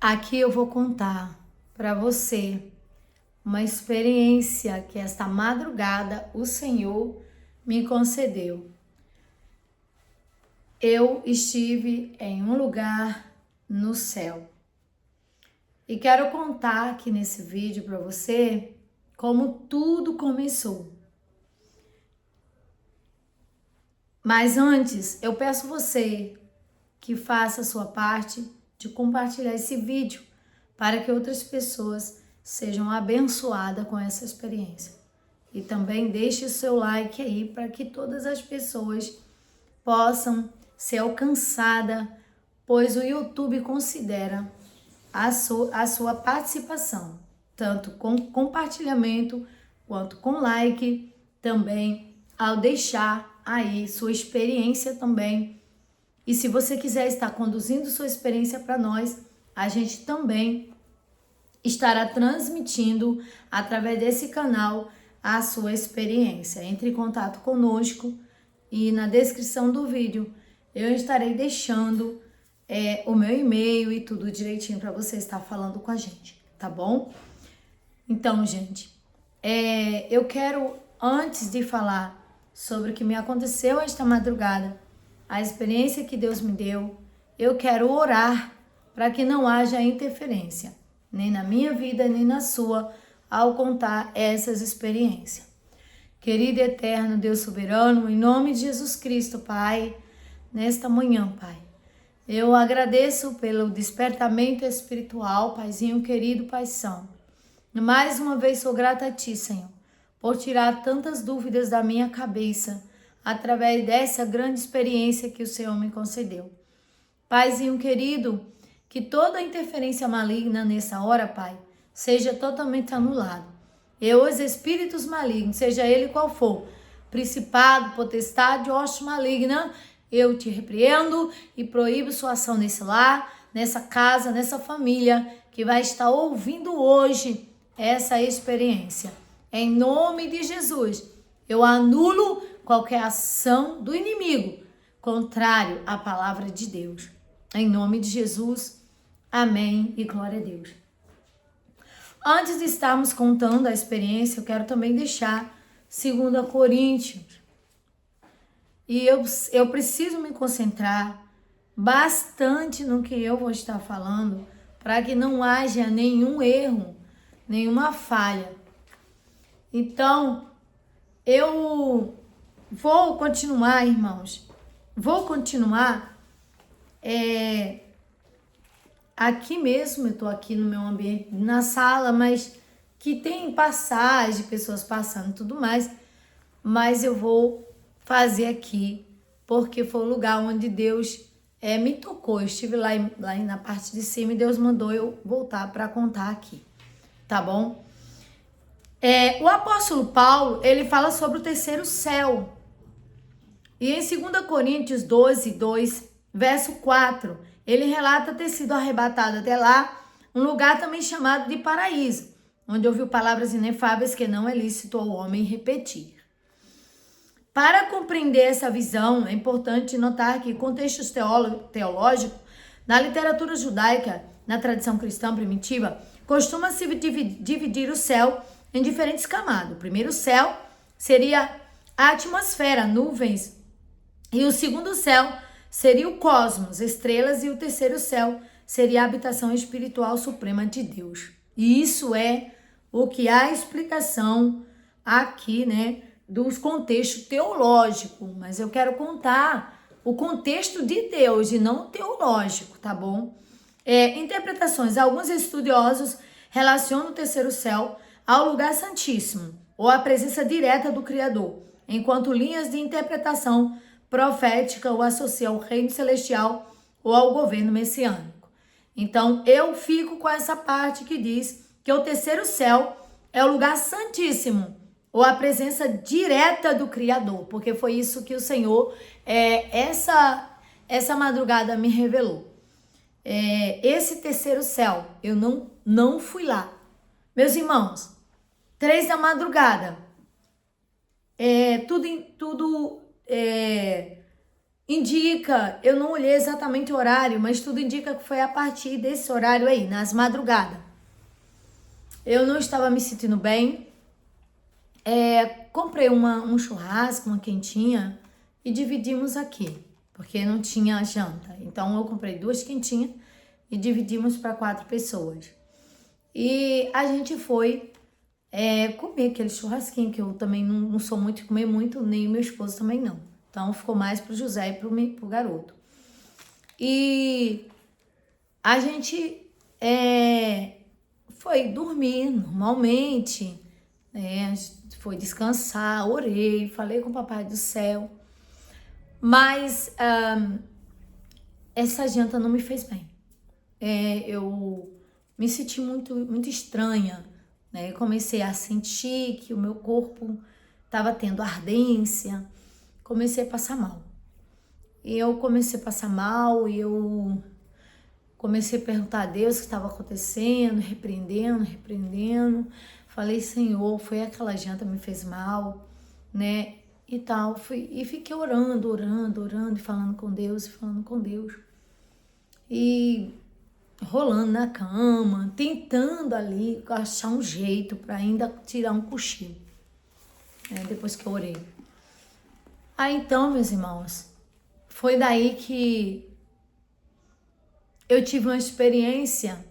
Aqui eu vou contar para você uma experiência que esta madrugada o Senhor me concedeu. Eu estive em um lugar no céu e quero contar aqui nesse vídeo para você como tudo começou. Mas antes, eu peço você que faça a sua parte de compartilhar esse vídeo para que outras pessoas sejam abençoadas com essa experiência. E também deixe o seu like aí para que todas as pessoas possam ser alcançadas, pois o YouTube considera a sua participação, tanto com compartilhamento quanto com like, também ao deixar aí sua experiência também. E se você quiser estar conduzindo sua experiência para nós, a gente também estará transmitindo através desse canal a sua experiência. Entre em contato conosco e na descrição do vídeo eu estarei deixando o meu e-mail e tudo direitinho para você estar falando com a gente, tá bom? Então, gente, eu quero, antes de falar sobre o que me aconteceu esta madrugada, a experiência que Deus me deu, eu quero orar para que não haja interferência, nem na minha vida, nem na sua, ao contar essas experiências. Querido e eterno Deus soberano, em nome de Jesus Cristo, Pai, nesta manhã, Pai, eu agradeço pelo despertamento espiritual, Paizinho querido, Paição. Mais uma vez sou grata a Ti, Senhor, por tirar tantas dúvidas da minha cabeça, através dessa grande experiência que o Senhor me concedeu. Paizinho querido, que toda interferência maligna nessa hora, Pai, seja totalmente anulada. E os espíritos malignos, seja ele qual for, principado, potestade, hoste maligna, eu te repreendo e proíbo sua ação nesse lar, nessa casa, nessa família que vai estar ouvindo hoje essa experiência. Em nome de Jesus, eu anulo qualquer ação do inimigo contrário à palavra de Deus. Em nome de Jesus, amém e glória a Deus. Antes de estarmos contando a experiência, eu quero também deixar 2 Coríntios. E eu preciso me concentrar bastante no que eu vou estar falando para que não haja nenhum erro, nenhuma falha. Então, eu vou continuar, irmãos. Vou continuar aqui mesmo. Eu tô aqui no meu ambiente, na sala, mas que tem passagem, pessoas passando e tudo mais. Mas eu vou fazer aqui, porque foi o lugar onde Deus me tocou. Eu estive lá na parte de cima e Deus mandou eu voltar para contar aqui, tá bom? O apóstolo Paulo, ele fala sobre o terceiro céu. E em 2 Coríntios 12, 2, verso 4, ele relata ter sido arrebatado até lá, um lugar também chamado de paraíso, onde ouviu palavras inefáveis que não é lícito ao homem repetir. Para compreender essa visão, é importante notar que contextos teológicos, na literatura judaica, na tradição cristã primitiva, costuma-se dividir o céu em diferentes camadas. O primeiro céu seria a atmosfera, nuvens, e o segundo céu seria o cosmos, estrelas, e o terceiro céu seria a habitação espiritual suprema de Deus. E isso é o que há explicação aqui, né, dos contextos teológicos, mas eu quero contar o contexto de Deus e não teológico, tá bom? Interpretações. Alguns estudiosos relacionam o terceiro céu ao lugar santíssimo, ou à presença direta do Criador, enquanto linhas de interpretação profética o associam ao reino celestial ou ao governo messiânico. Então, eu fico com essa parte que diz que o terceiro céu é o lugar santíssimo, ou a presença direta do Criador, porque foi isso que o Senhor, essa madrugada me revelou. Esse terceiro céu, eu não fui lá. Meus irmãos, 3 da madrugada, indica, eu não olhei exatamente o horário, mas tudo indica que foi a partir desse horário aí, nas madrugadas. Eu não estava me sentindo bem. Comprei um churrasco, uma quentinha e dividimos aqui, porque não tinha janta. Então eu comprei 2 quentinhas e dividimos para 4 pessoas. E a gente foi comer aquele churrasquinho, que eu também não sou muito de comer muito, nem o meu esposo também não. Então ficou mais pro José e pro garoto. E a gente foi dormir normalmente, né? Foi descansar, orei, falei com o Papai do Céu. Mas essa janta não me fez bem. Eu me senti muito estranha, né? Comecei a sentir que o meu corpo estava tendo ardência, comecei a passar mal. E eu comecei a passar mal e eu comecei a perguntar a Deus o que estava acontecendo, repreendendo. Falei, Senhor, foi aquela janta que me fez mal, né? E tal. E fiquei orando, e falando com Deus, E rolando na cama, tentando ali achar um jeito para ainda tirar um cochilo, né? Depois que eu orei. Aí então, meus irmãos, foi daí que eu tive uma experiência,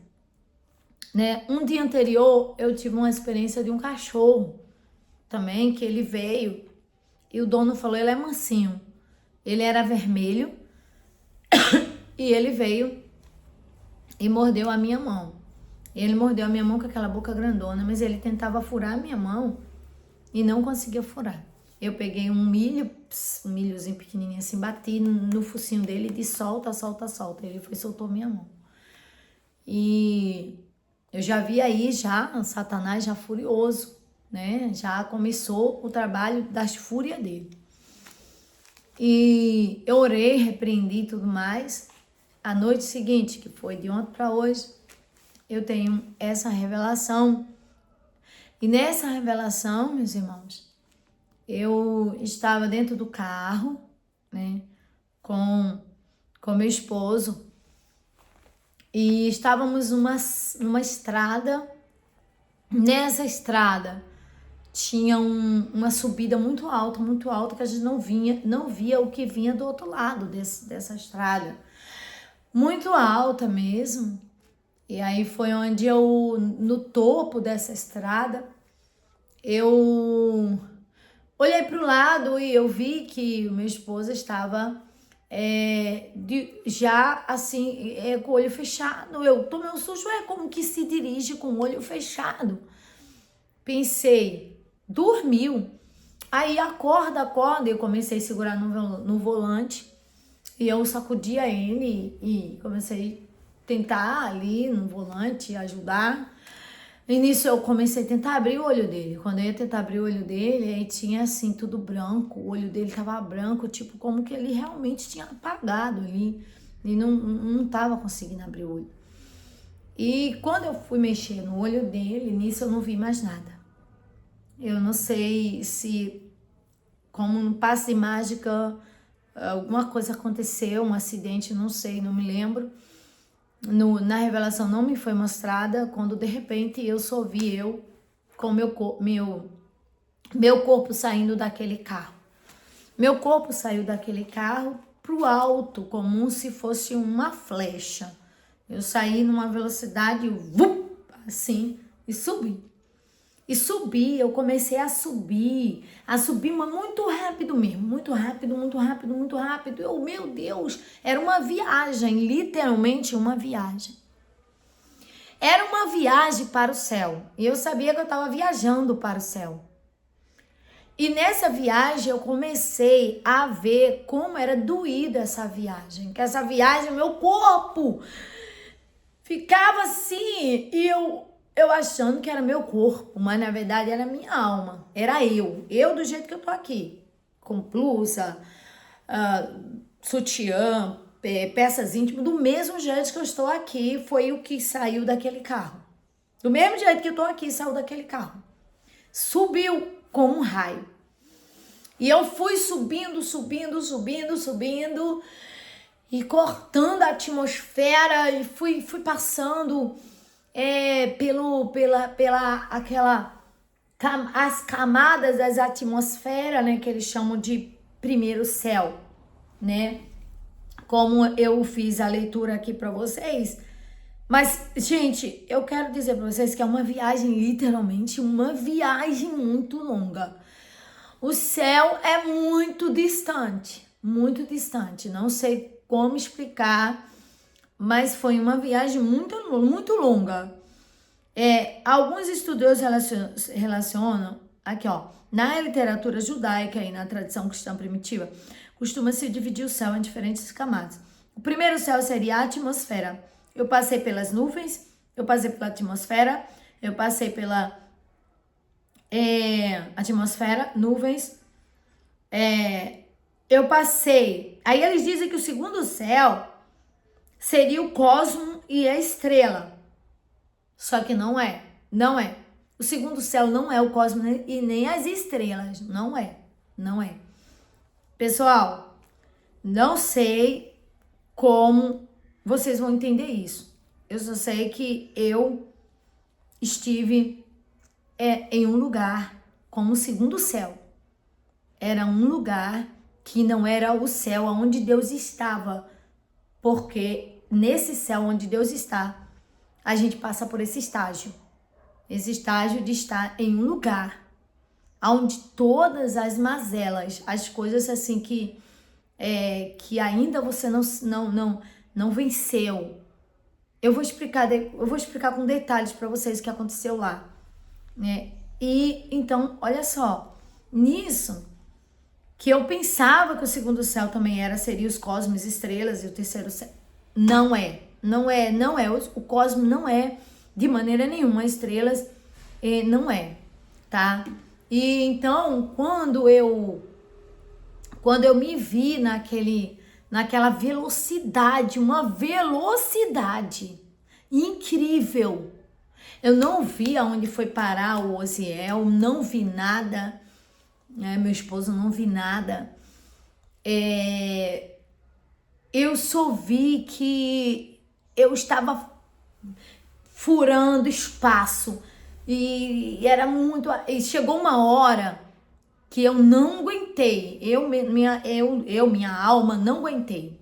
né? Um dia anterior eu tive uma experiência de um cachorro também, que ele veio e o dono falou, ele é mansinho. Ele era vermelho e ele veio e mordeu a minha mão. Ele mordeu a minha mão com aquela boca grandona, mas ele tentava furar a minha mão e não conseguia furar. Eu peguei um milhozinho pequenininho assim, bati no focinho dele e disse solta, solta, solta. Ele foi e soltou minha mão. E eu já vi aí Satanás já furioso, né? Já começou o trabalho das fúrias dele. E eu orei, repreendi e tudo mais. A noite seguinte, que foi de ontem para hoje, eu tenho essa revelação. E nessa revelação, meus irmãos, eu estava dentro do carro, né, com meu esposo, e estávamos numa estrada. Nessa estrada tinha uma subida muito alta, que a gente não via o que vinha do outro lado dessa estrada. Muito alta mesmo. E aí foi onde no topo dessa estrada, eu olhei para o lado e eu vi que o meu esposo estava já assim, com o olho fechado. Eu tomei um susto, como que se dirige com o olho fechado? Pensei, dormiu. Aí acorda, eu comecei a segurar no volante e eu sacudia ele e comecei a tentar ali no volante ajudar. No início eu comecei a tentar abrir o olho dele. Quando eu ia tentar abrir o olho dele, aí tinha assim tudo branco, o olho dele tava branco, tipo como que ele realmente tinha apagado ali e não tava conseguindo abrir o olho. E quando eu fui mexer no olho dele, nisso eu não vi mais nada. Eu não sei se, como um passe de mágica, alguma coisa aconteceu, um acidente, não sei, não me lembro. Na revelação não me foi mostrada, quando de repente eu só vi eu com meu corpo saindo daquele carro. Meu corpo saiu daquele carro pro alto, como se fosse uma flecha. Eu saí numa velocidade, assim, e subi. E subi, eu comecei a subir, mas muito rápido mesmo, muito rápido. Eu, meu Deus, era uma viagem, literalmente uma viagem. Era uma viagem para o céu, e eu sabia que eu estava viajando para o céu. E nessa viagem eu comecei a ver como era doída essa viagem, que essa viagem, meu corpo ficava assim, e eu achando que era meu corpo, mas na verdade era minha alma, era eu do jeito que eu tô aqui, com blusa, sutiã, peças íntimas, do mesmo jeito que eu estou aqui, foi o que saiu daquele carro. Do mesmo jeito que eu tô aqui, saiu daquele carro. Subiu como um raio. E eu fui subindo e cortando a atmosfera e fui passando as camadas das atmosferas, né, que eles chamam de primeiro céu, né? Como eu fiz a leitura aqui para vocês. Mas, gente, eu quero dizer para vocês que é uma viagem, literalmente, uma viagem muito longa. O céu é muito distante. Não sei como explicar, mas foi uma viagem muito longa. Alguns estudiosos relacionam, aqui ó, na literatura judaica e na tradição cristã primitiva, costuma-se dividir o céu em diferentes camadas. O primeiro céu seria a atmosfera. Eu passei pelas nuvens, eu passei pela atmosfera, eu passei pela atmosfera, nuvens, eu passei. Aí eles dizem que o segundo céu seria o cosmo e a estrela. Só que não é. O segundo céu não é o cosmo e nem as estrelas. Não é. Pessoal, não sei como vocês vão entender isso. Eu só sei que eu estive em um lugar como o segundo céu. Era um lugar que não era o céu onde Deus estava. Porque nesse céu onde Deus está, a gente passa por esse estágio. Esse estágio de estar em um lugar onde todas as mazelas, as coisas assim que ainda você não venceu. Eu vou explicar com detalhes para vocês o que aconteceu lá, né? E então, olha só, nisso que eu pensava que o segundo céu também seria os cosmos, estrelas, e o terceiro céu. Não é. O cosmo não é de maneira nenhuma, estrelas não é, tá? E então, quando eu me vi naquela velocidade, uma velocidade incrível, eu não vi aonde foi parar o Osiel, não vi nada, né? Meu esposo não vi nada. Eu só vi que eu estava furando espaço e era muito. E chegou uma hora que eu não aguentei. Minha alma não aguentei.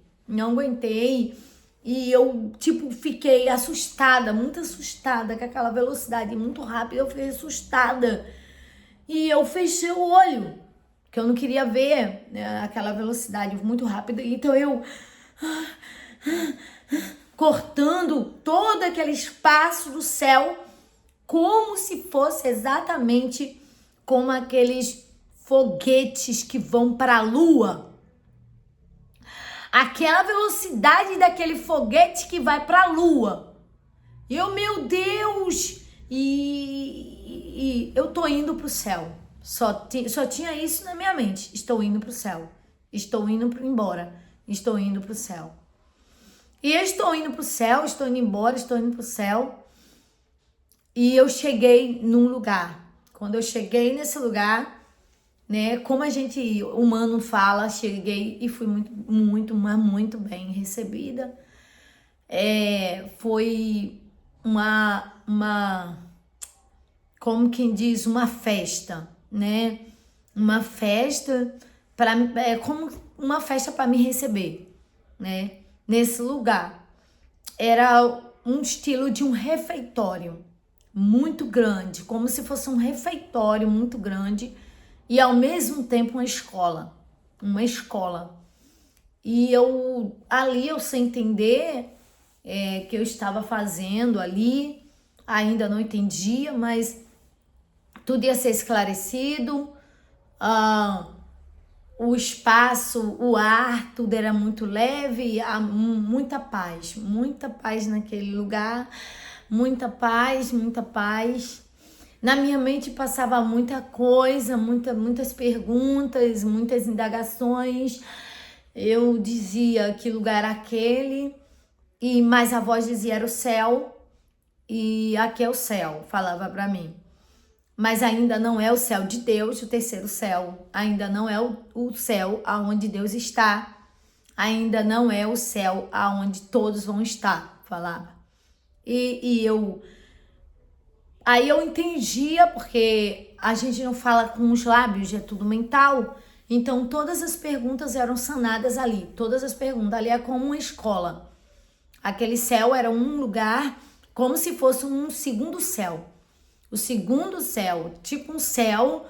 E eu, fiquei assustada, muito assustada com aquela velocidade muito rápida. Eu fiquei assustada. E eu fechei o olho, que eu não queria ver, né, aquela velocidade muito rápida. Então eu cortando todo aquele espaço do céu, como se fosse exatamente como aqueles foguetes que vão para a lua. Aquela velocidade daquele foguete que vai para a lua. Meu Deus! E eu tô indo pro céu. Só tinha isso na minha mente. Estou indo pro céu. Estou indo embora. Estou indo pro céu. E eu estou indo pro céu, estou indo embora, estou indo pro céu. E eu cheguei num lugar. Quando eu cheguei nesse lugar, né, como a gente humano fala, cheguei e fui muito bem recebida. Foi como quem diz, uma festa, né? Uma festa como uma festa para me receber, né? Nesse lugar. Era um estilo de um refeitório muito grande, como se fosse um refeitório muito grande e ao mesmo tempo uma escola. E ali eu sem entender que eu estava fazendo ali, ainda não entendia, mas tudo ia ser esclarecido. O espaço, o ar, tudo era muito leve, muita paz naquele lugar, muita paz. Na minha mente passava muita coisa, muitas perguntas, muitas indagações. Eu dizia que lugar era aquele, mas a voz dizia era o céu, e aqui é o céu, falava pra mim. mas ainda não é o céu de Deus, o terceiro céu. Ainda não é o céu aonde Deus está. Ainda não é o céu aonde todos vão estar, falava. Aí eu entendia, porque a gente não fala com os lábios, é tudo mental. Então todas as perguntas eram sanadas ali. Todas as perguntas ali é como uma escola. Aquele céu era um lugar como se fosse um segundo céu. O segundo céu, tipo um céu,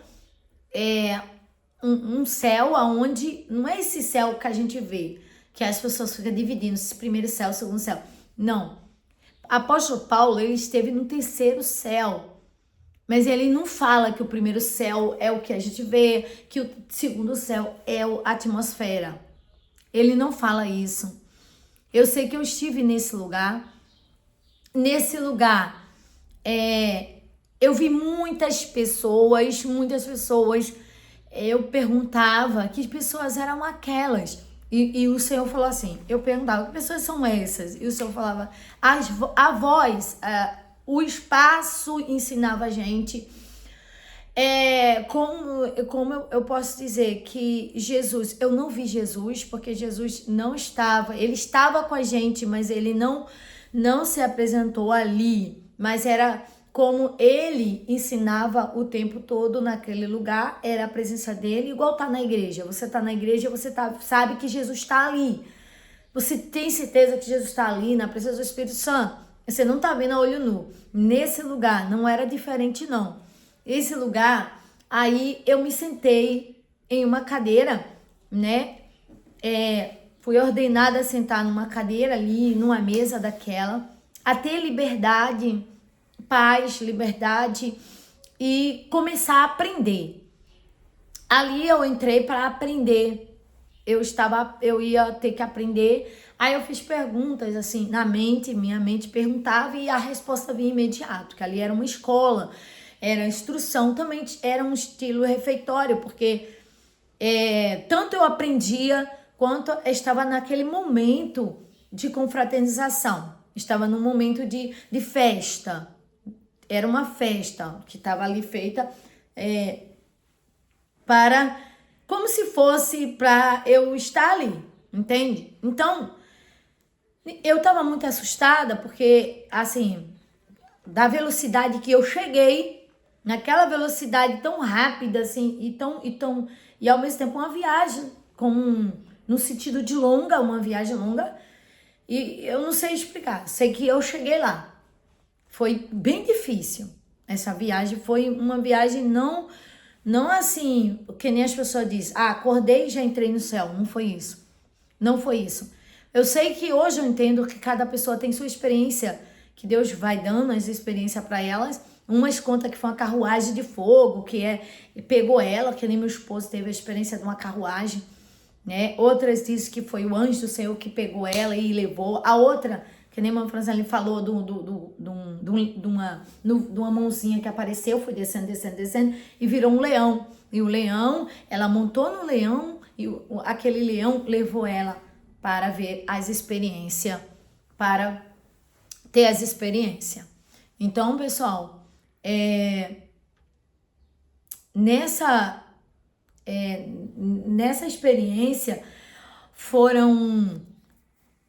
um céu aonde não é esse céu que a gente vê, que as pessoas ficam dividindo esse primeiro céu, segundo céu. Não. Apóstolo Paulo, ele esteve no terceiro céu, mas ele não fala que o primeiro céu é o que a gente vê, que o segundo céu é a atmosfera. Ele não fala isso. Eu sei que eu estive nesse lugar. Nesse lugar, eu vi muitas pessoas, eu perguntava que pessoas eram aquelas. E o Senhor falou assim, eu perguntava, que pessoas são essas? E o Senhor falava, a voz, o espaço ensinava a gente. Como eu posso dizer que Jesus, eu não vi Jesus, porque Jesus não estava, ele estava com a gente, mas ele não se apresentou ali, mas era como ele ensinava o tempo todo naquele lugar, era a presença dele, igual tá na igreja. Você tá na igreja, você sabe que Jesus está ali. Você tem certeza que Jesus está ali, na presença do Espírito Santo. Você não tá vendo a olho nu. Nesse lugar não era diferente, não. Esse lugar, aí eu me sentei em uma cadeira, né? Fui ordenada a sentar numa cadeira ali, numa mesa daquela, a ter liberdade, paz, liberdade e começar a aprender. Ali eu entrei para aprender. Eu ia ter que aprender. Aí eu fiz perguntas assim, minha mente perguntava e a resposta vinha imediato, que ali era uma escola, era instrução, também era um estilo refeitório, porque tanto eu aprendia quanto estava naquele momento de confraternização, estava no momento de festa. Era uma festa que estava ali feita como se fosse para eu estar ali, entende? Então, eu estava muito assustada porque, assim, da velocidade que eu cheguei, naquela velocidade tão rápida, assim, e ao mesmo tempo uma viagem, no sentido de uma viagem longa, e eu não sei explicar, sei que eu cheguei lá. Foi bem difícil. Essa viagem foi uma viagem não assim, que nem as pessoas dizem, acordei e já entrei no céu. Não foi isso. Não foi isso. Eu sei que hoje eu entendo que cada pessoa tem sua experiência, que Deus vai dando as experiências para elas. Umas contam que foi uma carruagem de fogo, pegou ela, que nem meu esposo teve a experiência de uma carruagem, né? Outras dizem que foi o anjo do Senhor que pegou ela e levou. A outra, que nem a Francine falou, de uma mãozinha que apareceu, foi descendo e virou um leão. E o leão, ela montou no leão e aquele leão levou ela para ver as experiências, para ter as experiências. Então, pessoal, nessa experiência foram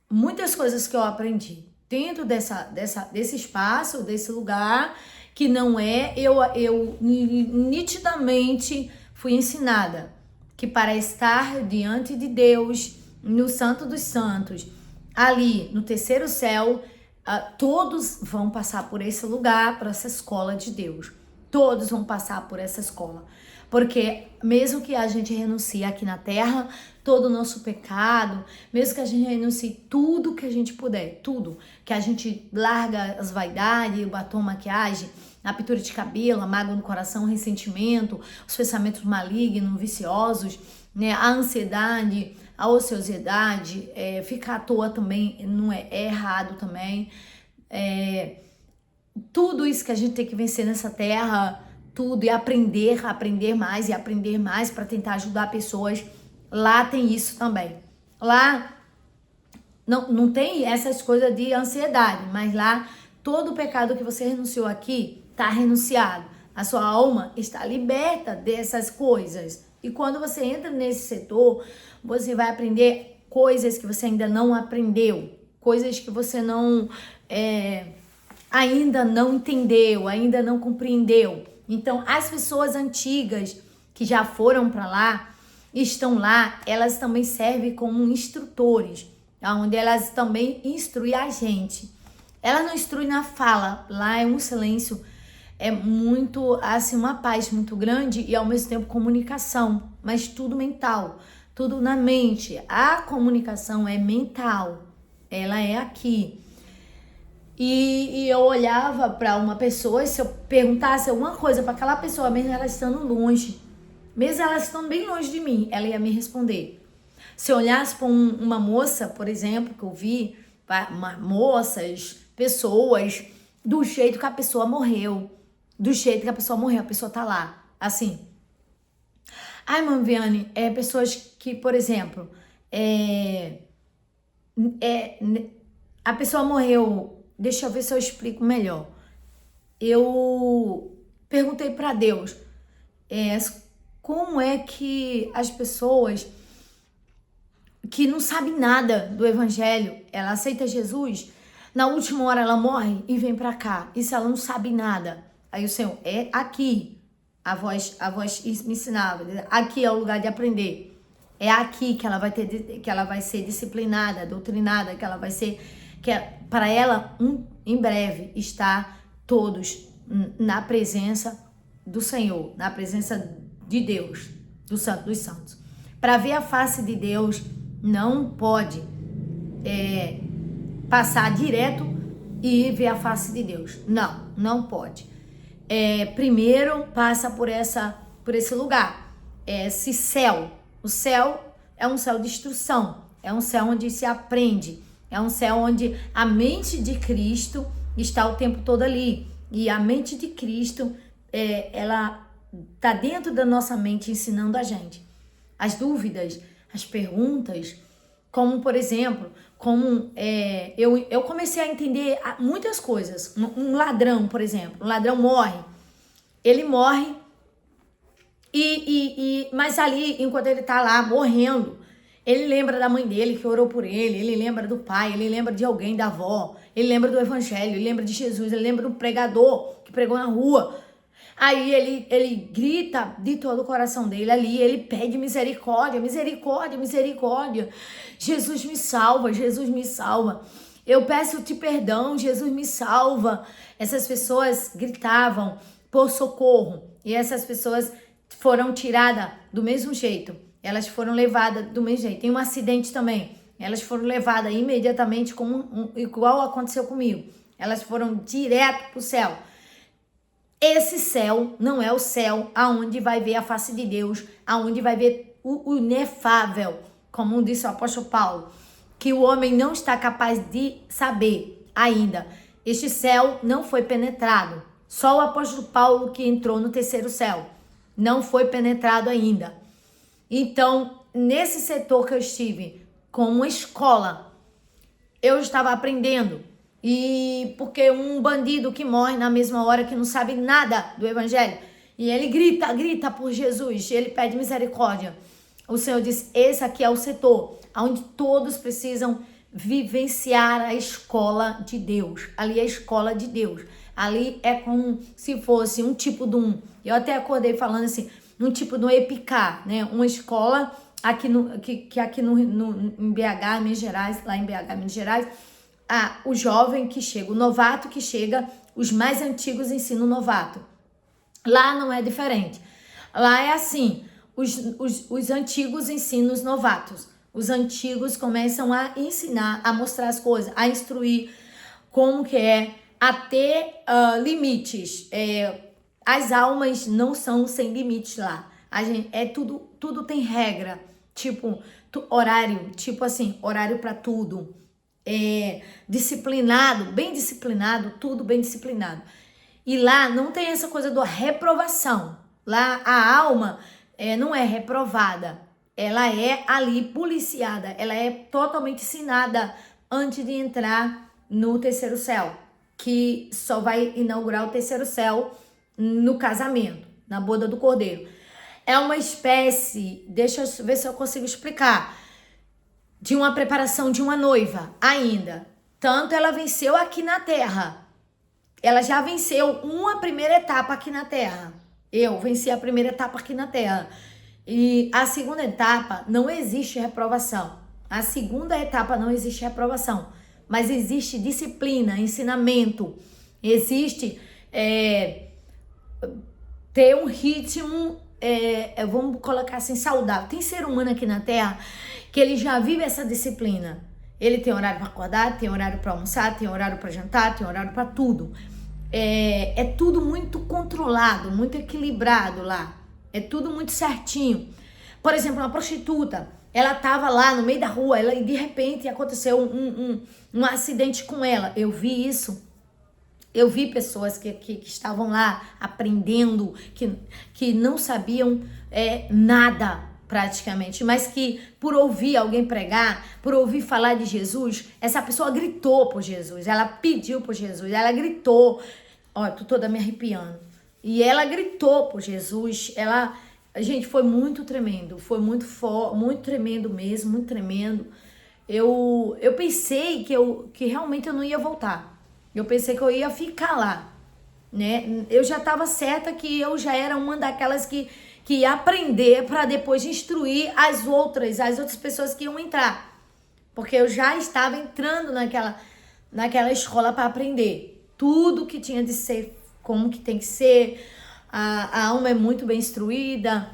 muitas coisas que eu aprendi dentro desse espaço, desse lugar, que não eu nitidamente fui ensinada que para estar diante de Deus, no Santo dos Santos, ali no terceiro céu, todos vão passar por esse lugar, por essa escola de Deus. Todos vão passar por essa escola. Porque mesmo que a gente renuncie aqui na terra, todo o nosso pecado, mesmo que a gente renuncie tudo que a gente puder, tudo, que a gente larga as vaidades, o batom, maquiagem, a pintura de cabelo, a mágoa no coração, o ressentimento, os pensamentos malignos, viciosos, né, a ansiedade, a ociosidade, ficar à toa também não é errado também. Tudo isso que a gente tem que vencer nessa terra, tudo, e aprender mais para tentar ajudar pessoas. Lá tem isso também. Lá não tem essas coisas de ansiedade, mas lá todo o pecado que você renunciou aqui tá renunciado. A sua alma está liberta dessas coisas. E quando você entra nesse setor, você vai aprender coisas que você ainda não aprendeu, coisas que você não ainda não entendeu, ainda não compreendeu. Então, as pessoas antigas que já foram para lá, estão lá, elas também servem como instrutores, onde elas também instruem a gente. Ela não instrui na fala, lá é um silêncio, é muito, assim, uma paz muito grande e ao mesmo tempo comunicação, mas tudo mental, tudo na mente. A comunicação é mental, ela é aqui. E eu olhava para uma pessoa, e se eu perguntasse alguma coisa para aquela pessoa, mesmo ela estando longe, mesmo ela estando bem longe de mim, ela ia me responder. Se eu olhasse para uma moça, por exemplo, que eu vi, moças, pessoas, do jeito que a pessoa morreu, a pessoa tá lá, assim. Ai, Mãe Viane, pessoas que, por exemplo, a pessoa morreu. Deixa eu ver se eu explico melhor. Eu perguntei para Deus como é que as pessoas que não sabem nada do evangelho, ela aceita Jesus, na última hora ela morre e vem para cá. E se ela não sabe nada? Aí o Senhor, é aqui. A voz me ensinava, aqui é o lugar de aprender. É aqui que ela vai ser disciplinada, doutrinada, que ela vai ser, para ela, em breve, estar todos na presença do Senhor, na presença de Deus, do Santo dos Santos. Para ver a face de Deus, não pode passar direto e ver a face de Deus. Não pode. Primeiro passa por esse lugar, esse céu. O céu é um céu de instrução, é um céu onde se aprende, é um céu onde a mente de Cristo está o tempo todo ali. E a mente de Cristo, ela está dentro da nossa mente ensinando a gente. As dúvidas, as perguntas, como por exemplo, eu comecei a entender muitas coisas. Um ladrão, por exemplo, um ladrão morre. Ele morre, mas ali, enquanto ele tá lá morrendo, ele lembra da mãe dele que orou por ele lembra do pai, ele lembra de alguém, da avó, ele lembra do evangelho, ele lembra de Jesus, ele lembra do pregador que pregou na rua. Aí ele grita de todo o coração dele ali, ele pede misericórdia, misericórdia, misericórdia. Jesus me salva, Jesus me salva. Eu peço-te perdão, Jesus me salva. Essas pessoas gritavam por socorro e essas pessoas foram tiradas do mesmo jeito. Elas foram levadas do mesmo jeito. Tem um acidente também. Elas foram levadas imediatamente, igual aconteceu comigo. Elas foram direto para o céu. Esse céu não é o céu aonde vai ver a face de Deus, aonde vai ver o inefável, como disse o apóstolo Paulo, que o homem não está capaz de saber ainda. Este céu não foi penetrado. Só o apóstolo Paulo que entrou no terceiro céu. Não foi penetrado ainda. Então, nesse setor que eu estive, como uma escola, eu estava aprendendo. E porque um bandido que morre na mesma hora, que não sabe nada do evangelho, e ele grita por Jesus, ele pede misericórdia. O Senhor diz, esse aqui é o setor onde todos precisam vivenciar a escola de Deus. Ali é a escola de Deus. Ali é como se fosse um tipo de eu até acordei falando assim, um tipo de um EPICA, né? Uma escola aqui em BH, Minas Gerais, lá em BH, Minas Gerais, o jovem que chega, o novato que chega, os mais antigos ensinam o novato. Lá não é diferente. Lá é assim, os antigos ensinam os novatos. Os antigos começam a ensinar, a mostrar as coisas, a instruir como que é, a ter limites. As almas não são sem limites lá. Tudo tem regra, tipo horário, tipo assim, horário para tudo. Disciplinado, bem disciplinado, tudo bem disciplinado. E lá não tem essa coisa da reprovação. Lá a alma não é reprovada. Ela é ali policiada. Ela é totalmente ensinada antes de entrar no terceiro céu. Que só vai inaugurar o terceiro céu no casamento, na boda do cordeiro. É uma espécie, deixa eu ver se eu consigo explicar, de uma preparação de uma noiva ainda. Tanto ela venceu aqui na terra. Ela já venceu uma primeira etapa aqui na terra. Eu venci a primeira etapa aqui na terra. E a segunda etapa não existe reprovação. A segunda etapa não existe reprovação. Mas existe disciplina, ensinamento. Existe ter um ritmo, vamos colocar assim, saudável. Tem ser humano aqui na terra que ele já vive essa disciplina. Ele tem horário para acordar, tem horário para almoçar, tem horário para jantar, tem horário para tudo. É tudo muito controlado, muito equilibrado lá. É tudo muito certinho. Por exemplo, uma prostituta, ela tava lá no meio da rua, e de repente aconteceu um acidente com ela. Eu vi isso. Eu vi pessoas que estavam lá aprendendo, que não sabiam nada praticamente, mas que por ouvir alguém pregar, por ouvir falar de Jesus, essa pessoa gritou por Jesus, ela pediu por Jesus, ela gritou. Ó, tô toda me arrepiando. E ela gritou por Jesus, gente, foi muito tremendo, foi muito tremendo mesmo, muito tremendo. Eu pensei que realmente eu não ia voltar. Eu pensei que eu ia ficar lá, né? Eu já estava certa que eu já era uma daquelas que ia aprender para depois instruir as outras pessoas que iam entrar. Porque eu já estava entrando naquela escola para aprender tudo que tinha de ser, como que tem que ser. A alma é muito bem instruída,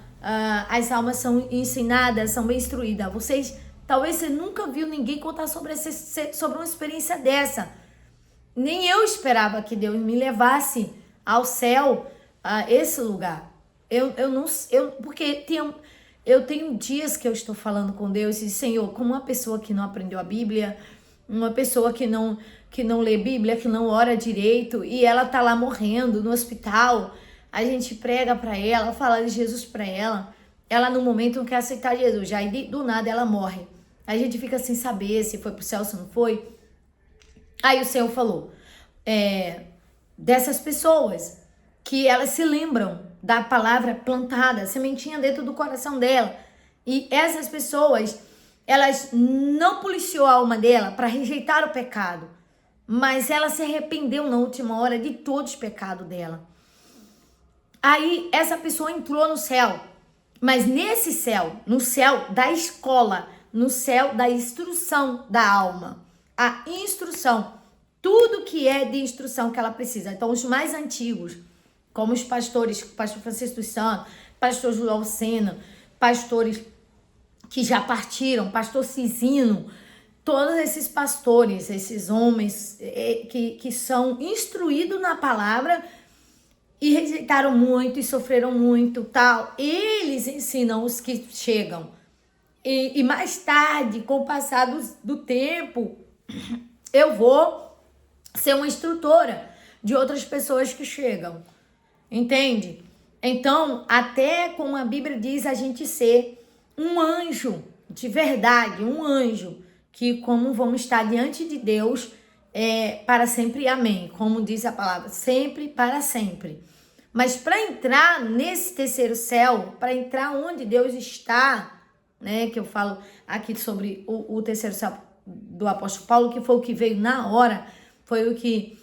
as almas são ensinadas, são bem instruídas. Talvez você nunca viu ninguém contar sobre uma experiência dessa. Nem eu esperava que Deus me levasse ao céu, a esse lugar. Porque eu tenho dias que eu estou falando com Deus e, Senhor, como uma pessoa que não aprendeu a Bíblia, uma pessoa que não lê Bíblia, que não ora direito, e ela tá lá morrendo no hospital, a gente prega para ela, fala de Jesus para ela no momento não quer aceitar Jesus, já do nada ela morre. A gente fica sem saber se foi pro céu, se não foi. Aí o Senhor falou dessas pessoas que elas se lembram da palavra plantada, sementinha dentro do coração dela. E essas pessoas, elas não policiou a alma dela para rejeitar o pecado, mas ela se arrependeu na última hora de todos os pecados dela. Aí essa pessoa entrou no céu, mas nesse céu, no céu da escola, no céu da instrução da alma, a instrução, tudo que é de instrução que ela precisa. Então, os mais antigos, como os pastores, pastor Francisco dos Santos, pastor João Sena, pastores que já partiram, pastor Cisino, todos esses pastores, esses homens que são instruídos na palavra e rejeitaram muito e sofreram muito, tal, eles ensinam os que chegam. E mais tarde, com o passar do tempo, eu vou ser uma instrutora de outras pessoas que chegam, entende? Então, até como a Bíblia diz, a gente ser um anjo de verdade, um anjo que como vamos estar diante de Deus para sempre, amém, como diz a palavra, sempre para sempre. Mas para entrar nesse terceiro céu, para entrar onde Deus está, né, que eu falo aqui sobre o terceiro céu do apóstolo Paulo, que foi o que veio na hora, foi o que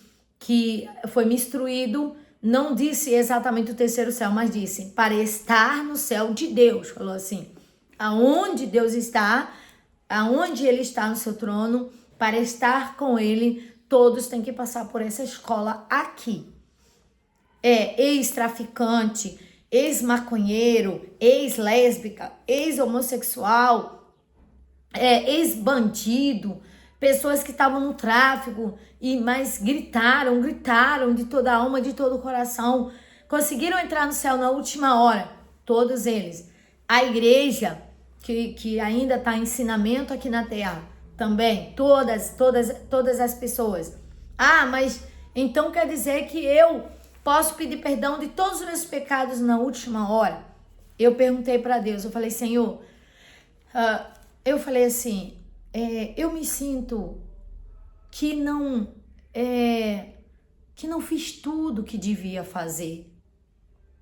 foi me instruído, não disse exatamente o terceiro céu, mas disse, para estar no céu de Deus, falou assim, aonde Deus está, aonde Ele está no seu trono, para estar com Ele, todos têm que passar por essa escola aqui. Ex-traficante, ex-maconheiro, ex-lésbica, ex-homossexual, ex-bandido, pessoas que estavam no tráfico, mas gritaram de toda a alma, de todo o coração, conseguiram entrar no céu na última hora, todos eles. A igreja, que ainda está em ensinamento aqui na terra, também, todas as pessoas. Mas então quer dizer que eu posso pedir perdão de todos os meus pecados na última hora? Eu perguntei para Deus, eu falei, Senhor, eu falei assim, eu me sinto que não fiz tudo que devia fazer.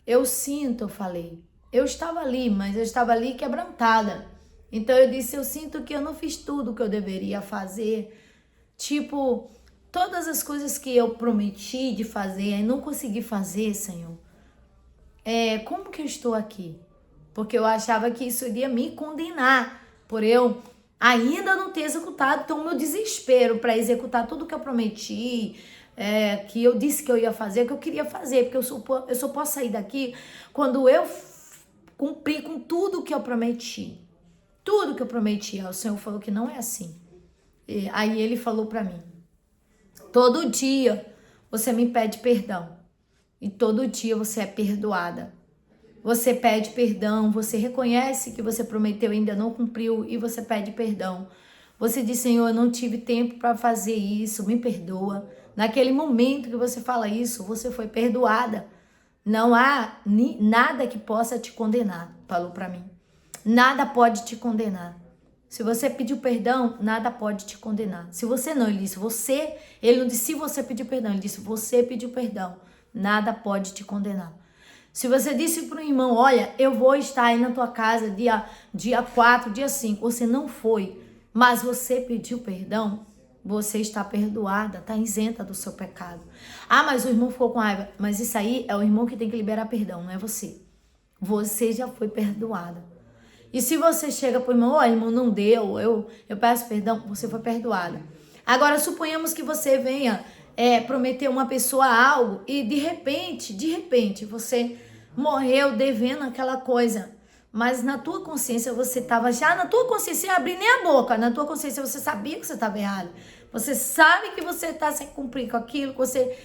eu sinto, eu falei. Eu estava ali, mas eu estava ali quebrantada. Então eu disse, eu sinto que eu não fiz tudo o que eu deveria fazer. Tipo, todas as coisas que eu prometi de fazer e não consegui fazer, Senhor. Como que eu estou aqui? Porque eu achava que isso iria me condenar por eu ainda não ter executado. Então, o meu desespero para executar tudo que eu prometi, que eu disse que eu ia fazer, que eu queria fazer, porque eu só posso sair daqui quando eu cumprir com tudo que eu prometi. Tudo que eu prometi. O Senhor falou que não é assim. E aí ele falou para mim, todo dia você me pede perdão e todo dia você é perdoada. Você pede perdão, você reconhece que você prometeu e ainda não cumpriu e você pede perdão. Você diz, Senhor, eu não tive tempo para fazer isso, me perdoa. Naquele momento que você fala isso, você foi perdoada. Não há nada que possa te condenar, falou para mim. Nada pode te condenar. Se você pediu perdão, nada pode te condenar. Se você não, ele disse você, ele não disse se você pediu perdão, ele disse você pediu perdão. Nada pode te condenar. Se você disse para o irmão, olha, eu vou estar aí na tua casa dia 4, dia 5, você não foi, mas você pediu perdão, você está perdoada, está isenta do seu pecado. Ah, mas o irmão ficou com raiva. Mas isso aí é o irmão que tem que liberar perdão, não é você. Você já foi perdoada. E se você chega para o irmão, ó, irmão, não deu, eu peço perdão, você foi perdoada. Agora, suponhamos que você venha prometer uma pessoa algo e de repente, você morreu devendo aquela coisa. Mas na tua consciência você estava já, na tua consciência não abrir nem a boca, na tua consciência você sabia que você estava errado. Você sabe que você está sem cumprir com aquilo, que você,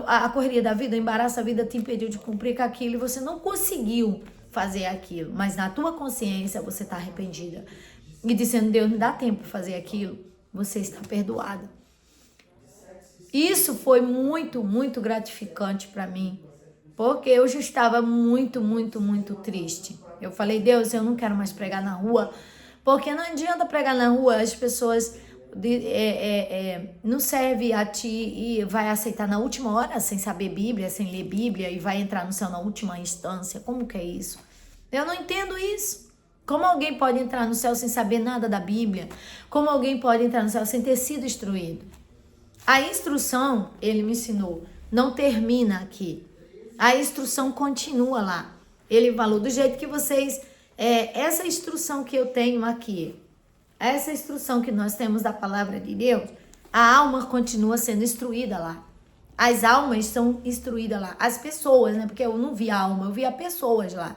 a correria da vida, o embaraço da vida te impediu de cumprir com aquilo e você não conseguiu fazer aquilo. Mas na tua consciência você está arrependida. E dizendo, Deus, me dá tempo para fazer aquilo, você está perdoada. Isso foi muito, muito gratificante para mim, porque eu já estava muito, muito, muito triste. Eu falei, Deus, eu não quero mais pregar na rua, porque não adianta pregar na rua, as pessoas não servem a ti e vai aceitar na última hora, sem saber Bíblia, sem ler Bíblia, e vai entrar no céu na última instância. Como que é isso? Eu não entendo isso. Como alguém pode entrar no céu sem saber nada da Bíblia? Como alguém pode entrar no céu sem ter sido instruído? A instrução, ele me ensinou, não termina aqui. A instrução continua lá. Ele falou, do jeito que vocês... essa instrução que eu tenho aqui, essa instrução que nós temos da palavra de Deus, a alma continua sendo instruída lá. As almas são instruídas lá. As pessoas, né? Porque eu não vi alma, eu via pessoas lá.